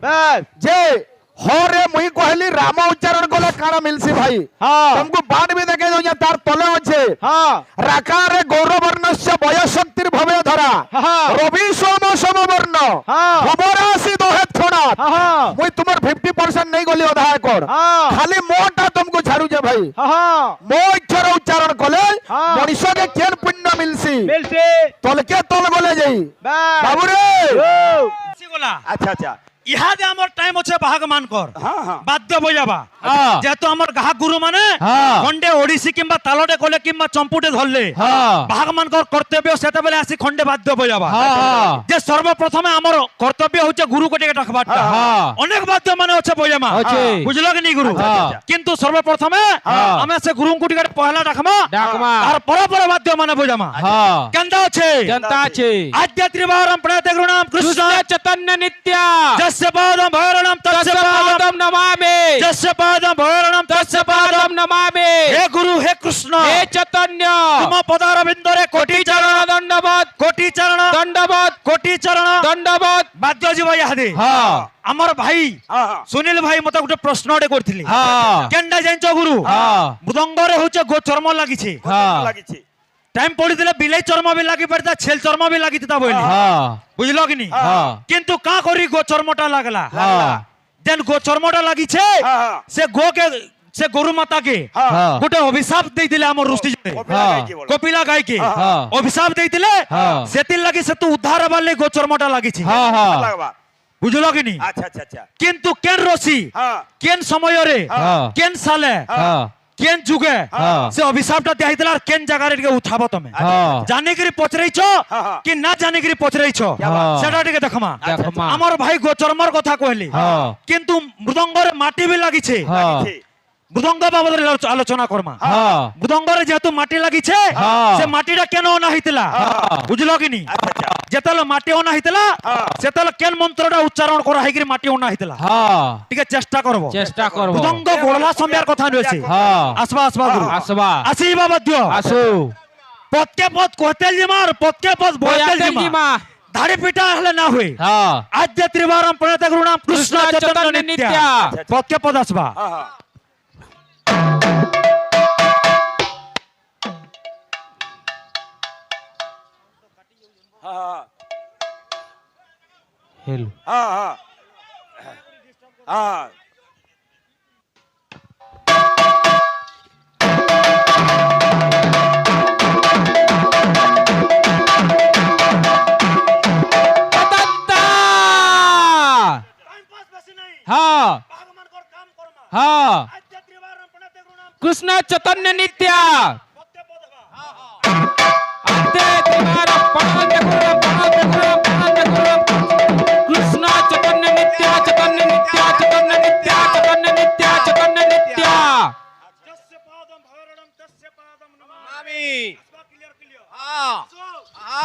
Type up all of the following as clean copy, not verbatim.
जे हरे मुई कहली राम उच्चारण कले काना मिलसी भाई। तुमको बाण भी देखे दो तार तले अच्छे राकारे गौरवर्णस्य वयशक्तिर भवे धरा रवि सोम समवर्ण भवराशि दोहेत खणा मुई तुमर 50% नहीं गली अधा एकड़ खाली मोटा तुमको झाड़ू जे भाई मो अक्षर उच्चारण कले मनुष्य के केन पुण्य मिलसी तलके तल गले जाई बाबू रे। अच्छा अच्छा इहादे हमर टाइम अच्छे बाहाग मान कर बाद्य बजाबा जेहेतु हमर गाहक गुरु माने खंडे ओडिसी किंबा तालटे कले किंबा चंपुटे धरले बाहाग मान कर कर्तव्य सेते बेले आसी खंडे बाद्य बजाबा जे सर्वप्रथम हमर कर्तव्य होचे गुरु को टिके डाकबाटा अनेक बाद्य माने अच्छे बजामा बुझलो कि नहीं गुरु किंतु सर्वप्रथम हमें से गुरु को टिके पहला डाकमा तार परपर बाद्य माने बजामा केंदा अच्छे आद्य त्रिवारम प्रणत गुरुनाम कृष्ण चैतन्य नित्य जस्य पादं भैरणं तस्य पादं नमामि जस्य पादं भैरणं तस्य पादं नमामि। हे गुरु हे कृष्ण हे चैतन्य तुम पदारविंदरे कोटि चरण दंडवत कोटि चरण दंडवत कोटि चरण दंडवत बाद्य जीव यादे हमर भाई सुनील भाई मते गुटे प्रश्नटे करथिली केंडा जानिचो गुरु मृदंगरे होचे गो चर्म लागिছে टाइम पड़ीले बिलाई चर्म भी लगी पड़ता छेल चर्म भी लगी था बोली बुझल कि नहीं किंतु का करी गो चर्मटा लागला जेन गो चर्मटा लगी से गो के से गोरु माता के गोटे अभिशाप देइतिले हमर ऋषि कपिला गाय के अभिशाप देइतिले सेतिल लगी से तू उद्धार वाले गो चर्मटा लगी बुझल कि नहीं। अच्छा अच्छा अच्छा किंतु केन रसी केन समय रे केन साले केन जुगे से अभिशापटा दियाइतला केन जगह रे उठाबो तमे जाने करी पचरैछो कि ना जाने करी पचरैछो सेटा टिके देखमा हमर भाई गोचर्मर कथा कहली किंतु मृदंगरे माटी भी लागिছে मृदंग बाबद आलोचना करमा मृदंगरे जेतु माटी लागिছে से माटीटा केन ओना हितला बुझलो कि नहीं जेतल माटी ओना हितला सेतल केन मंत्रटा उच्चारण करा हेगिरी माटी ओना हितला ठीक है चेष्टा करबो मृदंग गोळला सम्यार कथा नयछि आसबा आसबा गुरु आसबा आसीबा बद्य आसो पत्के पद कोतेल जिमार पत्के पद बोतेल जिमा धाड़ी पिटा हले ना हुए आद्य त्रिवारम प्रणत गुरुनाम कृष्ण चैतन्य नित्य पत्के पद आसबा हेलो कृष्ण चैतन्य नित्य कृष्ण चैतन्य नित्य चैतन्य नित्य चैतन्य नित्य चैतन्य नित्य चैतन्य नित्य जस्य पादं भैरणं तस्य पादं नमामि क्लियर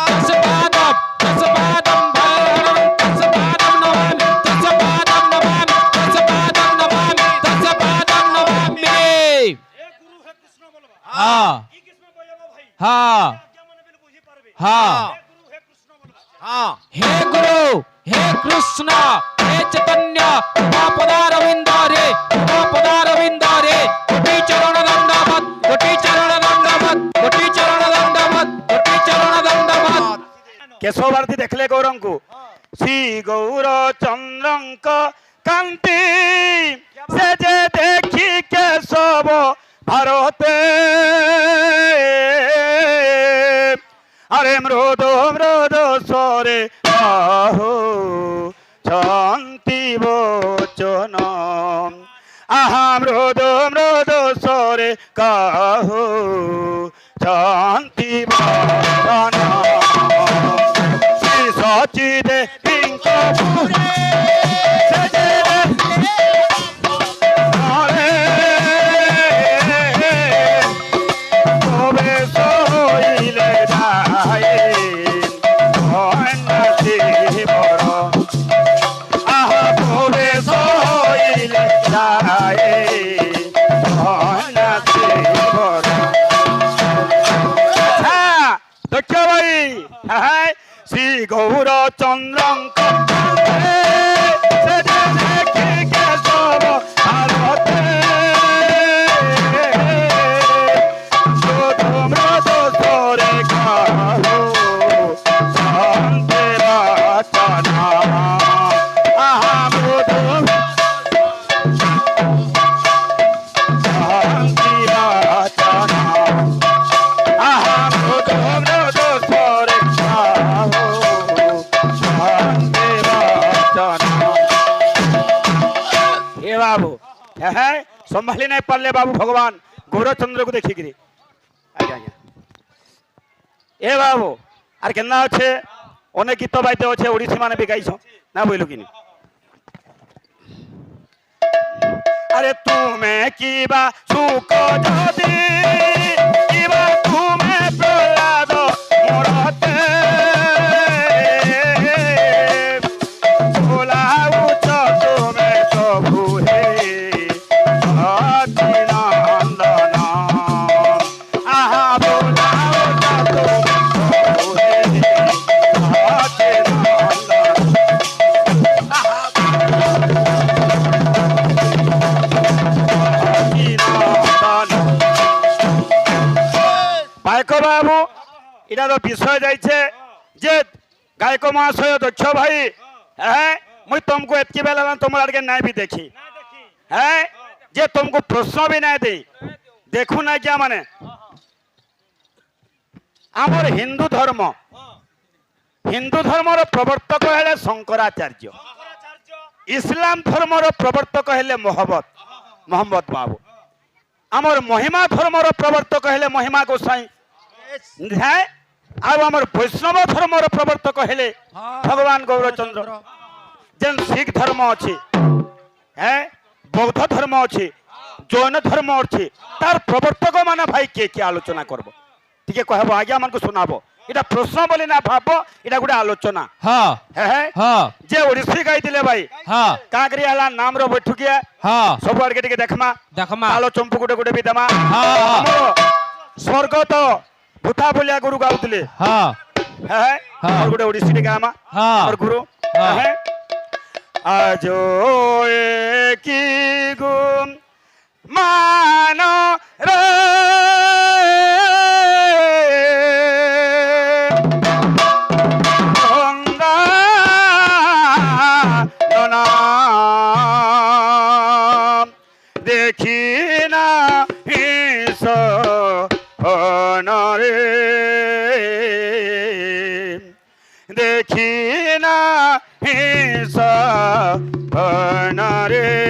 तस्य पादं भैरणं तस्य पादं नमामि तस्य पादं नमामि तस्य पादं नमामि तस्य पादं नमामि। हे गुरु हे कृष्ण बोलबा ई किसमें बोलबा भाई आज्ञा माने बिल बुझी पारबे हे गुरु हे कृष्ण हे चैतन्य पदारविंद रे कोटि चरण दंडवत कोटि चरण दंडवत कोटि चरण दंडवत कोटि चरण दंडवत। केशवार्थी देखले गौरंग को श्री गौर चंद्रंक कांति से जे देखी केशव भारते अरे मृदो मृदो स्वरे आहो शांति वचन आहा मृदो मृदो स्वरे काहो शांति वचन श्री सचिदे पिंक श्री गौर चंद्रंक এ বাবু হ্যাঁ সম্ভালি নাই পারলে বাবু ভগবান গৌরচন্দ্রকে দেখিকি আজ্ঞা আজ্ঞা এ বাবু আর কেনা আছে অনেক গীত বাইতে আছে ওড়িশি মানে বি গাইছ না বইলু কিনি আরে তুমি কিবা সুখ যদি কিবা তুমি প্রহ্লাদ মরতে ভোলাউছ তুমি প্রভু হে অচিনন্দন আহা ভোলাউছ তুমি প্রভু হে অচিনন্দন গায়ক বাবু এটার বিষয় যাইছে যে গায়ক মহাশয় দক্ষ ভাই হ্যাঁ মুই তোমাকে এতকি বেলা তোমার আগে নাই বি দেখি হ্যাঁ যে তোমাকে প্রশ্ন বি নাই দেই দেখু না কিয়া মানে আমার হিন্দু ধর্মর প্রবর্তক হেলে শঙ্করাচার্য ইসলাম ধর্মর প্রবর্তক হেলে মোহাম্মদ বাবু আমার মহিমা ধর্মর প্রবর্তক হেলে মহিমা গোসাই হ্যাঁ আর আমার বৈষ্ণব ধর্মর প্রবর্তক হেলে ভগবান গৌরচন্দ্র যেন শিখ ধর্ম আছে হ্যাঁ বৌদ্ধ ধর্ম আছে জৈন ধর্ম আছে তার প্রবর্তক মানে ভাই কে কে আলোচনা করব টিকে কহব আগে আমাকে শোনাব এটা প্রশ্ন বলি না ভাব এটা গোটে আলোচনা হ্যাঁ হ্যাঁ হ্যাঁ যে ওড়িশি গাইলে ভাই হ্যাঁ কাকরি আলা নাম র বৈঠুকিয়া হ্যাঁ সব আগে টিকে দেখমা দেখমা আলো চম্পু গোটে গোটে বি দেমা হ্যাঁ, হ্যাঁ। আমার স্বর্গত ভূতা বলিয়া গুরু গাউଥିଲେ হ্যাঁ হ্যাঁ হ্যাঁ। আর গোটে ওড়িশি টিকে আমা হ্যাঁ। আর গুরু হ্যাঁ। হ্যাঁ আজ কি গুম মান রে গঙ্গা ননা দেখি না হিস রে দেখি না হিস রে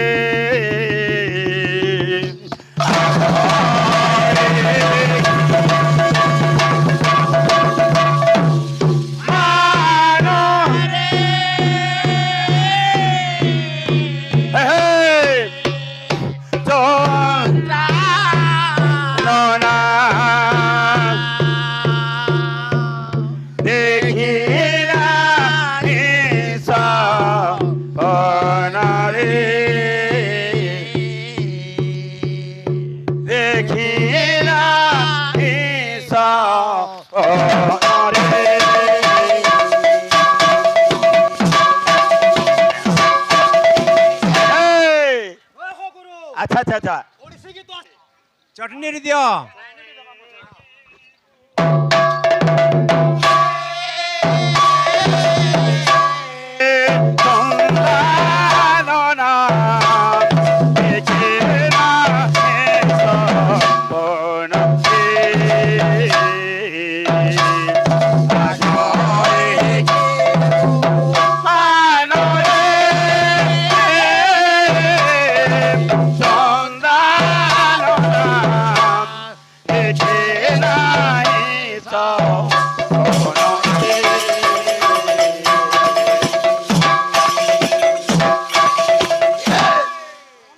আচ্ছা আচ্ছা আচ্ছা চটনি দিও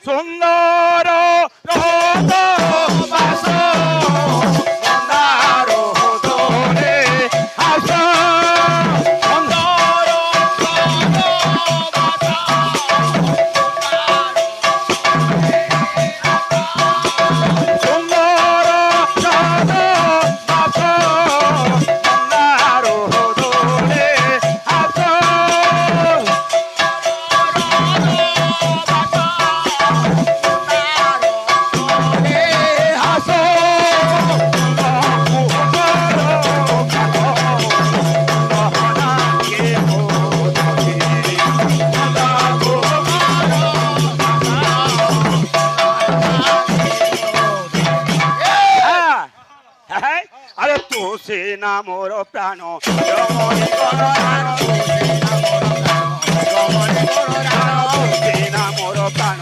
সুন্দর রোদ বাস সুন্দর রোদরে হাস সুন্দর সুন্দর রোদ বাস সুন্দর রোদরে হাস আরে তু সে না মোর প্রাণ রমণী করণ তু সে না মোর প্রাণ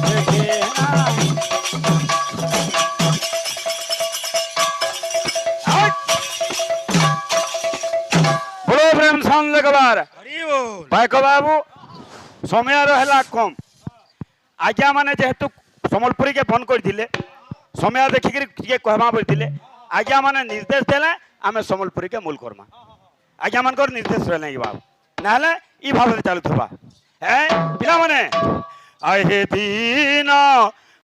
देखे ना বড় প্রেম সঙ্গে কবার ভাইক বাবু সময় রহলা কম আজ্ঞা মানে যেহেতু সম্বলপুরী কে ফোন করে সময় দেখিকি টিকে কহবা বললে আজ্ঞা মানে নির্দেশ দেলে আমি সম্বলপুরী কে মূল করমা আজ্ঞা মানকর নির্দেশ রহলে বাবু নাহলে ই ভাবে চালুথবা হ্যাঁ পিলা মানে আহে দিন